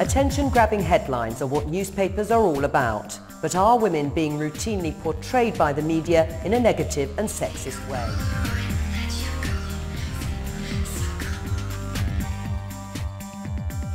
Attention-grabbing headlines are what newspapers are all about. But are women being routinely portrayed by the media in a negative and sexist way?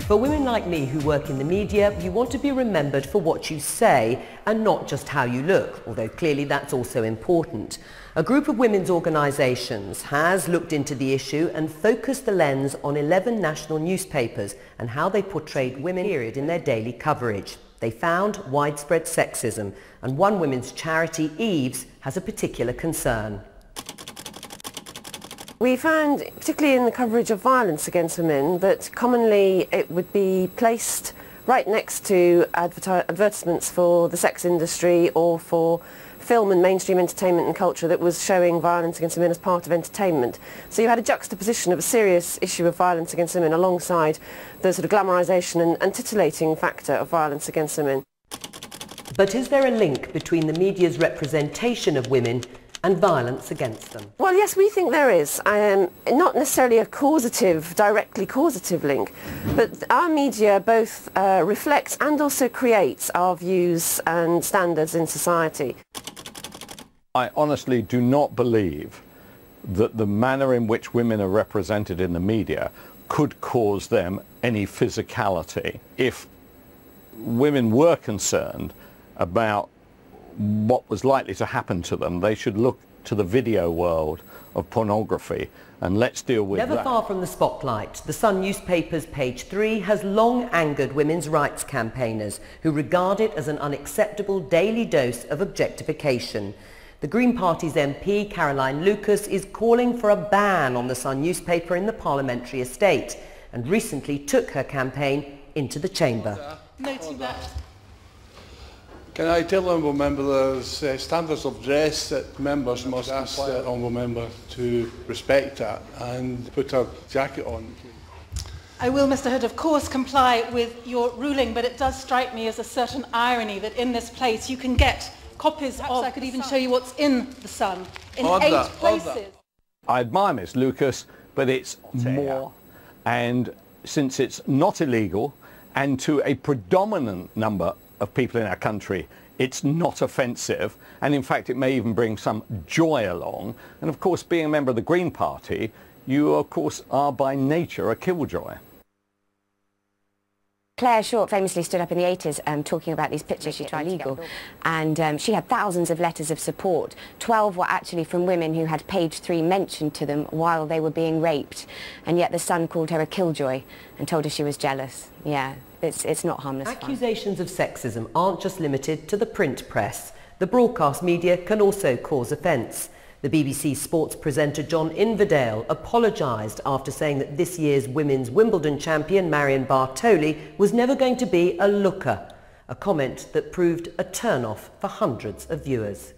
For women like me who work in the media, you want to be remembered for what you say and not just how you look, although clearly that's also important. A group of women's organisations has looked into the issue and focused the lens on 11 national newspapers and how they portrayed women in their daily coverage. They found widespread sexism, and one women's charity, Eve's, has a particular concern. We found, particularly in the coverage of violence against women, that commonly it would be placed right next to advertisements for the sex industry or for film and mainstream entertainment and culture that was showing violence against women as part of entertainment. So you had a juxtaposition of a serious issue of violence against women alongside the sort of glamorisation and titillating factor of violence against women. But is there a link between the media's representation of women and violence against them? Well, yes, we think there is. Not necessarily a directly causative link, but our media both reflects and also creates our views and standards in society. I honestly do not believe that the manner in which women are represented in the media could cause them any physicality. If women were concerned about what was likely to happen to them, they should look to the video world of pornography, and let's deal with that. Never far from the spotlight, the Sun newspaper's page 3 has long angered women's rights campaigners who regard it as an unacceptable daily dose of objectification. The Green Party's MP, Caroline Lucas, is calling for a ban on the Sun newspaper in the parliamentary estate and recently took her campaign into the chamber. Noting that. Can I tell the Honourable Member there's standards of dress that members must ask the Honourable Member to respect that and put a jacket on. I will, Mr Hood, of course comply with your ruling, but it does strike me as a certain irony that in this place you can get copies of... I could even show you what's in the Sun, in 8 places. I admire Ms Lucas, but it's more. And since it's not illegal, and to a predominant number of people in our country, it's not offensive, and in fact it may even bring some joy along. And of course, being a member of the Green Party, you of course are by nature a killjoy. Claire Short famously stood up in the 80s talking about these pictures she tried illegal, and she had thousands of letters of support. 12 were actually from women who had page 3 mentioned to them while they were being raped, and yet the Sun called her a killjoy and told her she was jealous. Yeah, it's not harmless. Accusations of sexism aren't just limited to the print press. The broadcast media can also cause offence. The BBC sports presenter John Inverdale apologised after saying that this year's women's Wimbledon champion Marion Bartoli was never going to be a looker, a comment that proved a turn-off for hundreds of viewers.